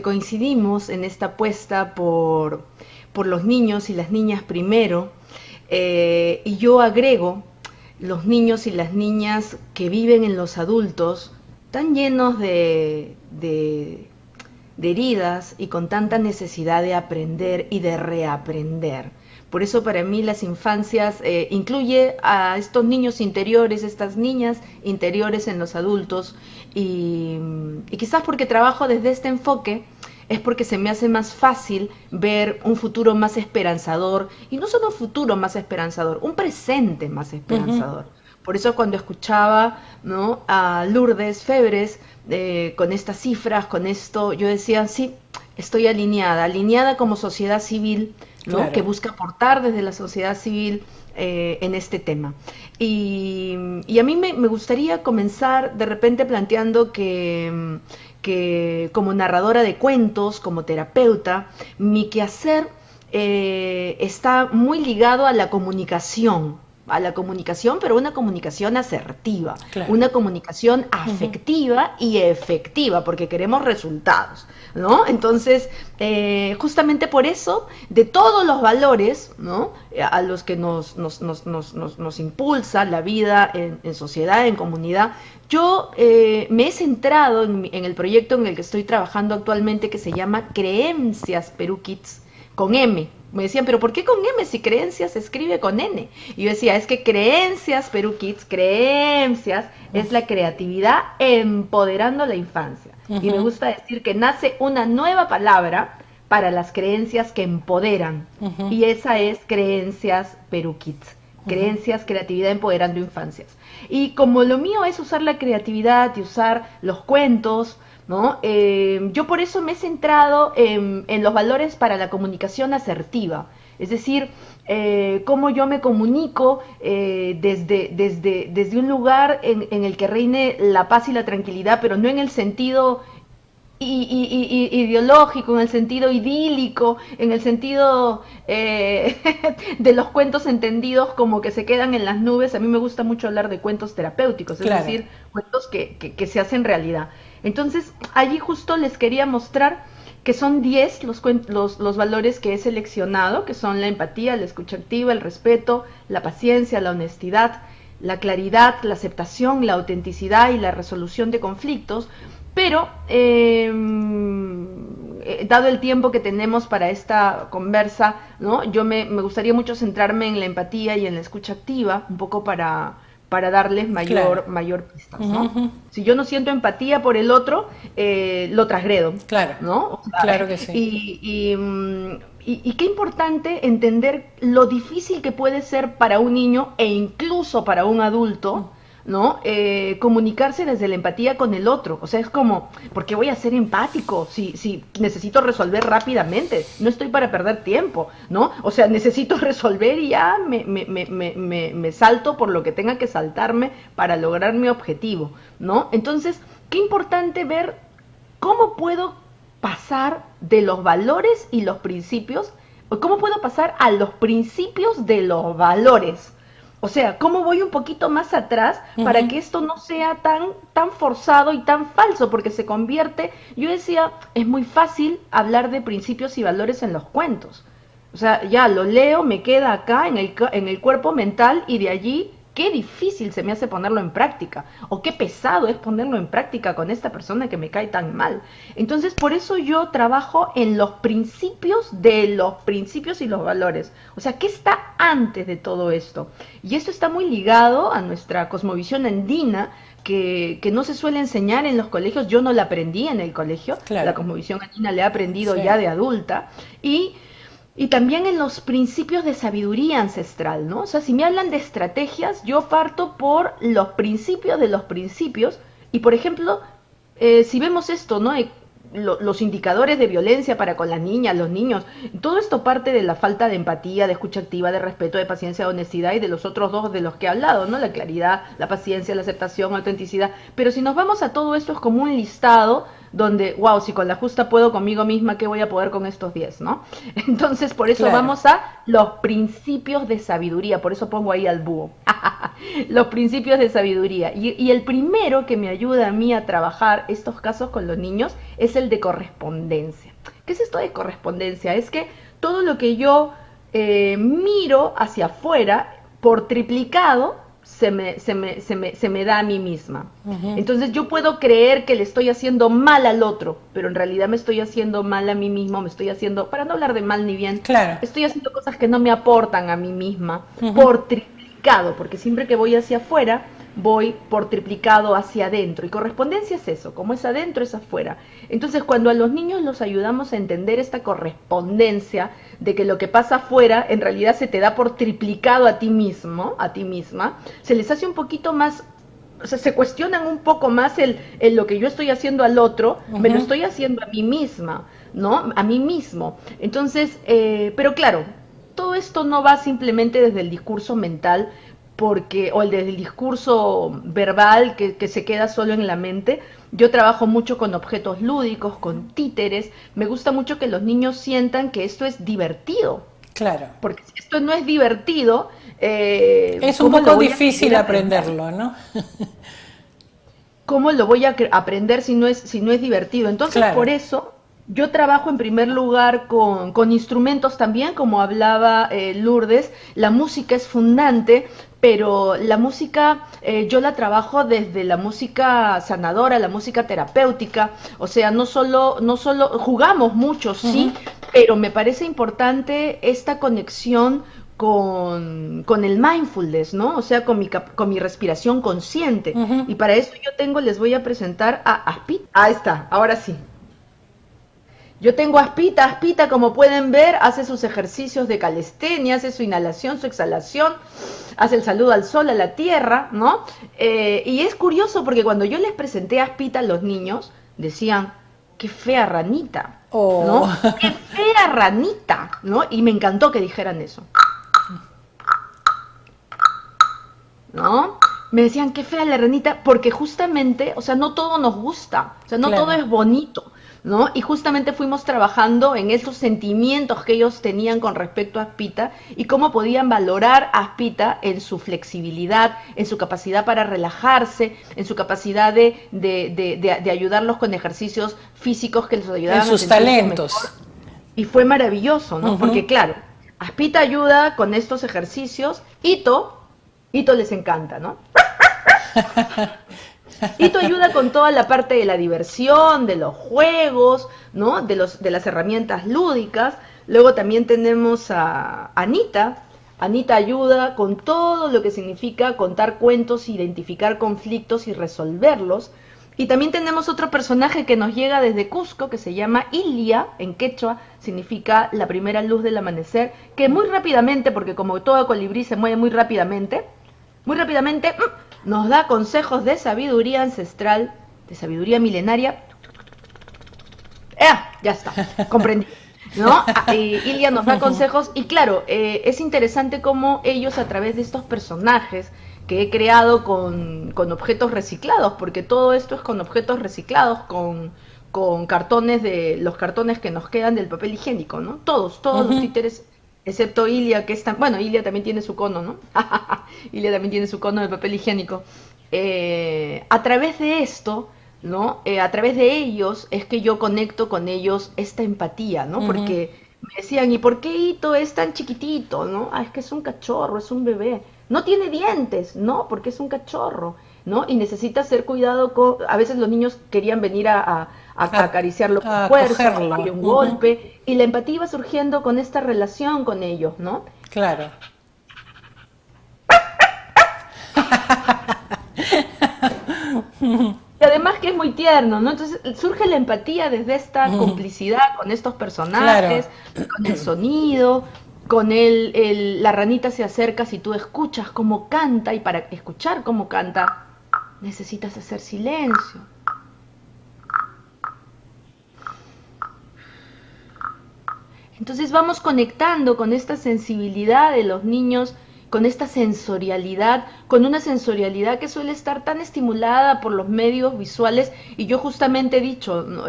Coincidimos en esta apuesta por los niños y las niñas primero, y yo agrego los niños y las niñas que viven en los adultos tan llenos de heridas y con tanta necesidad de aprender y de reaprender. Por eso para mí las infancias incluye a estos niños interiores, estas niñas interiores en los adultos y quizás porque trabajo desde este enfoque es porque se me hace más fácil ver un futuro más esperanzador y no solo un futuro más esperanzador, un presente más esperanzador. Por eso cuando escuchaba, ¿no?, a Lourdes Febres con estas cifras, con esto, yo decía, sí, estoy alineada como sociedad civil, ¿no?, Claro. que busca aportar desde la sociedad civil en este tema. Y a mí me gustaría comenzar de repente planteando que como narradora de cuentos, como terapeuta, mi quehacer está muy ligado a la comunicación, pero una comunicación asertiva, Claro. una comunicación Ujú. afectiva y efectiva, porque queremos resultados, ¿no? Entonces, justamente por eso, de todos los valores, ¿no?, a los que nos impulsa la vida en sociedad, en comunidad, yo me he centrado en el proyecto en el que estoy trabajando actualmente, que se llama Creencias Perú Kids, con M. Me decían, pero ¿por qué con M si creencias se escribe con N? Y yo decía, es que Creencias Perú Kids, creencias, es la creatividad empoderando la infancia. Y me Ujú. gusta decir que nace una nueva palabra para las creencias que empoderan. Ujú. Y esa es Creencias Perú Kids. Ujú. Creencias, creatividad empoderando infancias. Y como lo mío es usar la creatividad y usar los cuentos, ¿no? Yo por eso me he centrado en los valores para la comunicación asertiva. Es decir, cómo yo me comunico desde un lugar en el que reine la paz y la tranquilidad, pero no en el sentido ideológico, en el sentido idílico, en el sentido de los cuentos entendidos como que se quedan en las nubes. A mí me gusta mucho hablar de cuentos terapéuticos, es Claro. decir, cuentos que se hacen realidad. Entonces, allí justo les quería mostrar que son 10 los valores que he seleccionado, que son la empatía, la escucha activa, el respeto, la paciencia, la honestidad, la claridad, la aceptación, la autenticidad y la resolución de conflictos, pero dado el tiempo que tenemos para esta conversa, ¿no?, yo me gustaría mucho centrarme en la empatía y en la escucha activa, un poco para darles Claro. mayor pistas, Ujú. ¿no? Ujú. Si yo no siento empatía por el otro, lo transgredo, Claro. ¿no? O sea, Claro que sí. y qué importante entender lo difícil que puede ser para un niño e incluso para un adulto, ¿no? Comunicarse desde la empatía con el otro. O sea, es como, ¿por qué voy a ser empático si necesito resolver rápidamente? No estoy para perder tiempo, ¿no? O sea, necesito resolver y ya me salto por lo que tenga que saltarme para lograr mi objetivo, ¿no? Entonces, qué importante ver cómo puedo pasar de los valores y los principios, o cómo puedo pasar a los principios de los valores. O sea, cómo voy un poquito más atrás para Ujú. que esto no sea tan forzado y tan falso, porque se convierte, yo decía, es muy fácil hablar de principios y valores en los cuentos. O sea, ya lo leo, me queda acá en el cuerpo mental y de allí qué difícil se me hace ponerlo en práctica o qué pesado es ponerlo en práctica con esta persona que me cae tan mal. Entonces, por eso yo trabajo en los principios de los principios y los valores. O sea, ¿qué está antes de todo esto? Y esto está muy ligado a nuestra cosmovisión andina, que no se suele enseñar en los colegios. Yo no la aprendí en el colegio, la Claro. cosmovisión andina la he aprendido Sí. ya de adulta, y también en los principios de sabiduría ancestral, ¿no? O sea, si me hablan de estrategias, yo parto por los principios de los principios. Y, por ejemplo, si vemos esto, ¿no? Los indicadores de violencia para con las niñas, los niños, todo esto parte de la falta de empatía, de escucha activa, de respeto, de paciencia, de honestidad y de los otros dos de los que he hablado, ¿no? La claridad, la paciencia, la aceptación, la autenticidad. Pero si nos vamos a todo esto es como un listado, donde, wow, si con la justa puedo conmigo misma, ¿qué voy a poder con estos 10, no? Entonces, por eso Claro. vamos a los principios de sabiduría, por eso pongo ahí al búho. Los principios de sabiduría. Y el primero que me ayuda a mí a trabajar estos casos con los niños es el de correspondencia. ¿Qué es esto de correspondencia? Es que todo lo que yo miro hacia afuera, por triplicado, se me da a mí misma. Ujú. Entonces yo puedo creer que le estoy haciendo mal al otro, pero en realidad me estoy haciendo mal a mí mismo, me estoy haciendo, para no hablar de mal ni bien, Claro. estoy haciendo cosas que no me aportan a mí misma Ujú. por triplicado, porque siempre que voy hacia afuera, voy por triplicado hacia adentro. Y correspondencia es eso, como es adentro, es afuera. Entonces, cuando a los niños los ayudamos a entender esta correspondencia de que lo que pasa afuera en realidad se te da por triplicado a ti mismo, a ti misma, se les hace un poquito más, o sea, se cuestionan un poco más el lo que yo estoy haciendo al otro, me lo Ujú. estoy haciendo a mí misma, ¿no? A mí mismo. Entonces, pero claro, todo esto no va simplemente desde el discurso mental, porque, o el desde el discurso verbal que se queda solo en la mente. Yo trabajo mucho con objetos lúdicos, con títeres. Me gusta mucho que los niños sientan que esto es divertido, Claro. porque si esto no es divertido, Es un ¿cómo lo poco voy a difícil querer aprender? aprenderlo, ¿no? ¿Cómo lo voy a aprender si no es divertido? Entonces, por Claro. eso yo trabajo en primer lugar con instrumentos también, como hablaba Lourdes. La música es fundante, pero la música yo la trabajo desde la música sanadora, la música terapéutica. O sea, no solo jugamos mucho, sí, Ujú. pero me parece importante esta conexión con el mindfulness, ¿no? O sea, con mi respiración consciente. Ujú. Y para eso les voy a presentar a Aspita. Ahí está, ahora sí. Yo tengo a Aspita. Aspita, como pueden ver, hace sus ejercicios de calistenia, hace su inhalación, su exhalación, hace el saludo al sol, a la tierra, ¿no? Y es curioso porque cuando yo les presenté a Aspita a los niños, decían, qué fea ranita, Oh. ¿no? Qué fea ranita, ¿no? Y me encantó que dijeran eso. ¿No? Me decían, qué fea la ranita, porque justamente, o sea, no todo nos gusta, o sea, no todo Claro. es bonito, ¿no? Y justamente fuimos trabajando en esos sentimientos que ellos tenían con respecto a Aspita y cómo podían valorar a Aspita en su flexibilidad, en su capacidad para relajarse, en su capacidad de ayudarlos con ejercicios físicos que les En ayudaban a sus sentirse mejor. talentos. Y fue maravilloso, ¿no? Porque Ujú. claro, Aspita ayuda con estos ejercicios, Ito les encanta, ¿no? Ito ayuda con toda la parte de la diversión, de los juegos, ¿no? De las herramientas lúdicas. Luego también tenemos a Anita. Anita ayuda con todo lo que significa contar cuentos, identificar conflictos y resolverlos. Y también tenemos otro personaje que nos llega desde Cusco, que se llama Ilia, en quechua, significa la primera luz del amanecer, que muy rápidamente, porque como todo colibrí se mueve muy rápidamente nos da consejos de sabiduría ancestral, de sabiduría milenaria. Ya está, comprendí. ¿No? Ilia nos da consejos y claro, es interesante cómo ellos a través de estos personajes que he creado con objetos reciclados, porque todo esto es con objetos reciclados, con cartones de los cartones que nos quedan del papel higiénico, ¿no? Todos los Ujú. títeres, excepto Ilia, que es tan, bueno, Ilia también tiene su cono, ¿no? Ilia también tiene su cono de papel higiénico. A través de esto, ¿no? A través de ellos es que yo conecto con ellos esta empatía, ¿no? Ujú. Porque me decían, ¿y por qué Ito es tan chiquitito, no? Ah, es que es un cachorro, es un bebé. No tiene dientes, ¿no? Porque es un cachorro, ¿no? Y necesita ser cuidado con... A veces los niños querían venir a A, acariciarlo con a fuerza, o cogerlo. darle un Ujú. golpe, y la empatía iba surgiendo con esta relación con ellos, ¿no? Claro. Y además que es muy tierno, ¿no? Entonces surge la empatía desde esta Ujú. complicidad con estos Claro. personajes, con el sonido, con la ranita se acerca si tú escuchas cómo canta y para escuchar cómo canta necesitas hacer silencio. Entonces vamos conectando con esta sensibilidad de los niños con esta sensorialidad, con una sensorialidad que suele estar tan estimulada por los medios visuales. Y yo justamente he dicho, ¿no?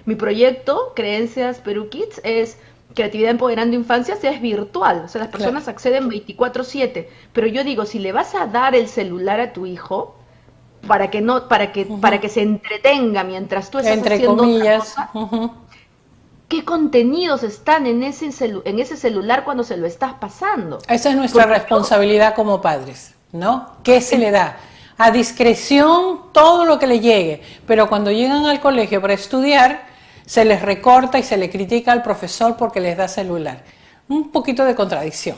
Mi proyecto, Creencias Perú Kids, es Creatividad Empoderando Infancias, es virtual, o sea, las Claro. personas acceden 24/7, pero yo digo, si le vas a dar el celular a tu hijo, para que no, para que se entretenga mientras tú estás Entre haciendo otra comillas. cosa, ¿qué contenidos están en en ese celular cuando se lo estás pasando? Esa es nuestra Porque yo, responsabilidad como padres, ¿no? ¿Qué se en- le da? A discreción todo lo que le llegue, pero cuando llegan al colegio para estudiar, se les recorta y se le critica al profesor porque les da celular. Un poquito de contradicción.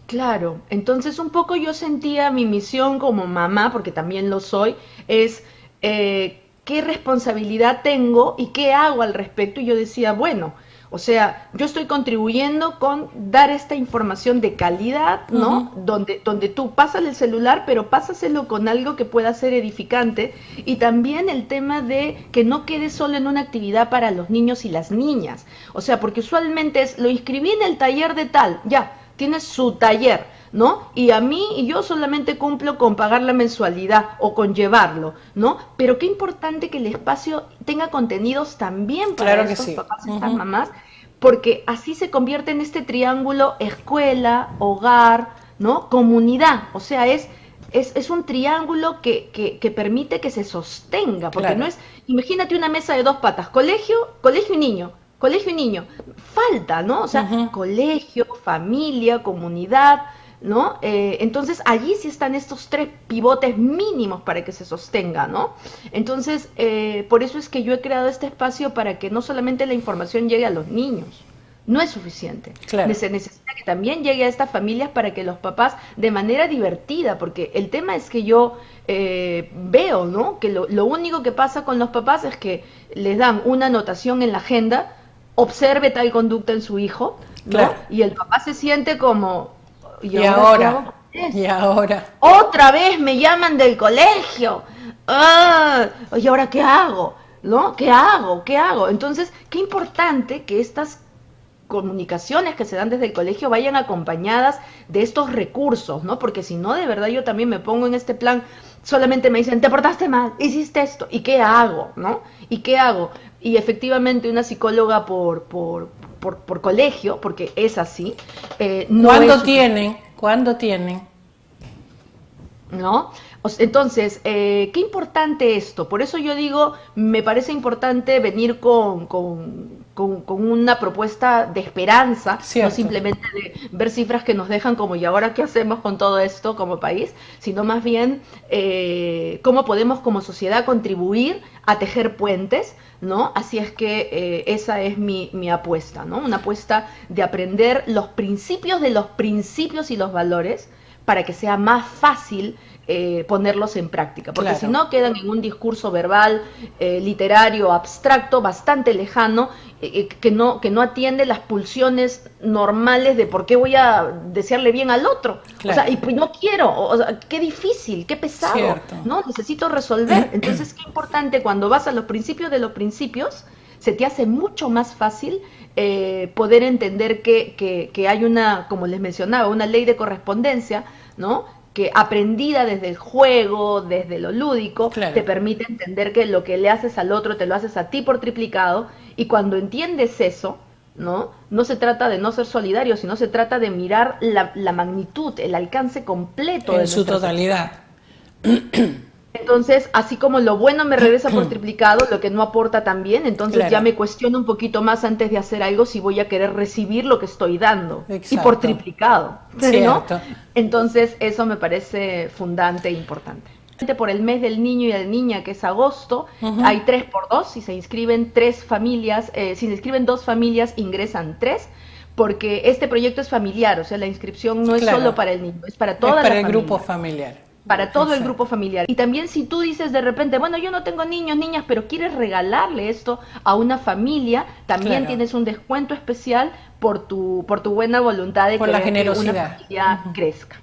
claro, entonces un poco yo sentía mi misión como mamá, porque también lo soy, es qué responsabilidad tengo y qué hago al respecto. Y yo decía, bueno, o sea, yo estoy contribuyendo con dar esta información de calidad, ¿no? Ujú. Donde tú pasas el celular, pero pásaselo con algo que pueda ser edificante. Y también el tema de que no quede solo en una actividad para los niños y las niñas. O sea, porque usualmente es, lo inscribí en el taller de tal, ya, tiene su taller, ¿no? Y yo solamente cumplo con pagar la mensualidad o con llevarlo, ¿no? Pero qué importante que el espacio tenga contenidos también para Claro que estos sí. papás y estas Ujú. mamás, porque así se convierte en este triángulo escuela, hogar, ¿no? Comunidad, o sea, es un triángulo que permite que se sostenga, porque no Claro. es, imagínate una mesa de dos patas, colegio, colegio y niño, colegio y niño, falta, ¿no? O sea, Ujú. colegio, familia, comunidad, ¿no? Entonces allí sí están estos tres pivotes mínimos para que se sostenga, ¿no? Entonces, por eso es que yo he creado este espacio para que no solamente la información llegue a los niños, no es suficiente. Claro. Se necesita que también llegue a estas familias para que los papás, de manera divertida, porque el tema es que yo veo, ¿no? Que lo único que pasa con los papás es que les dan una anotación en la agenda, observe tal conducta en su hijo, ¿no? Claro. Y el papá se siente como, ¿y Y ahora qué hago ahora, con y esto? ahora. Otra vez me llaman del colegio. Ah, ¿y ahora qué hago? ¿No? ¿Qué hago? ¿Qué hago? Entonces, qué importante que estas comunicaciones que se dan desde el colegio vayan acompañadas de estos recursos, ¿no? Porque si no, de verdad yo también me pongo en este plan, solamente me dicen, te portaste mal, hiciste esto, ¿y qué hago? ¿No? ¿Y qué hago? Y efectivamente una psicóloga por colegio, porque es así, no es ¿Cuándo suficiente. tienen? ¿Cuándo tienen? ¿No? Entonces, qué importante esto. Por eso yo digo, me parece importante venir con una propuesta de esperanza, no Cierto. simplemente de ver cifras que nos dejan como, ¿y ahora qué hacemos con todo esto como país? Sino más bien cómo podemos como sociedad contribuir a tejer puentes, ¿no? Así es que esa es mi apuesta, ¿no? Una apuesta de aprender los principios de los principios y los valores para que sea más fácil ponerlos en práctica, porque si Claro. no quedan en un discurso verbal, literario, abstracto, bastante lejano, que no atiende las pulsiones normales de por qué voy a desearle bien al otro. O sea, Claro. y pues no quiero, o sea, qué difícil, qué pesado, Cierto. ¿no? Necesito resolver. Entonces, qué importante cuando vas a los principios de los principios, se te hace mucho más fácil poder entender que hay una, como les mencionaba, una ley de correspondencia, ¿no? Que aprendida desde el juego, desde lo lúdico, te Claro. permite entender que lo que le haces al otro te lo haces a ti por triplicado, y cuando entiendes eso, ¿no? No se trata de no ser solidario, sino se trata de mirar la magnitud, el alcance completo En de su nuestras acciones. totalidad. Entonces, así como lo bueno me regresa por triplicado, lo que no aporta también, entonces ya Claro. me cuestiono un poquito más antes de hacer algo si voy a querer recibir lo que estoy dando y por Exacto. triplicado, ¿no? Cierto. Entonces, eso me parece fundante e importante. Por el mes del niño y de la niña, que es agosto, Ujú. hay 3 por 2. Si se inscriben tres familias, si se inscriben dos familias, ingresan tres, porque este proyecto es familiar, o sea, la inscripción no es solo Claro. para el niño, es para Es toda para la el grupo familia, familiar. para todo el grupo Exacto. familiar. Y también si tú dices de repente, bueno, yo no tengo niños, niñas, pero quieres regalarle esto a una familia, también Claro. tienes un descuento especial por tu buena voluntad de Por la querer que una generosidad. familia crezca.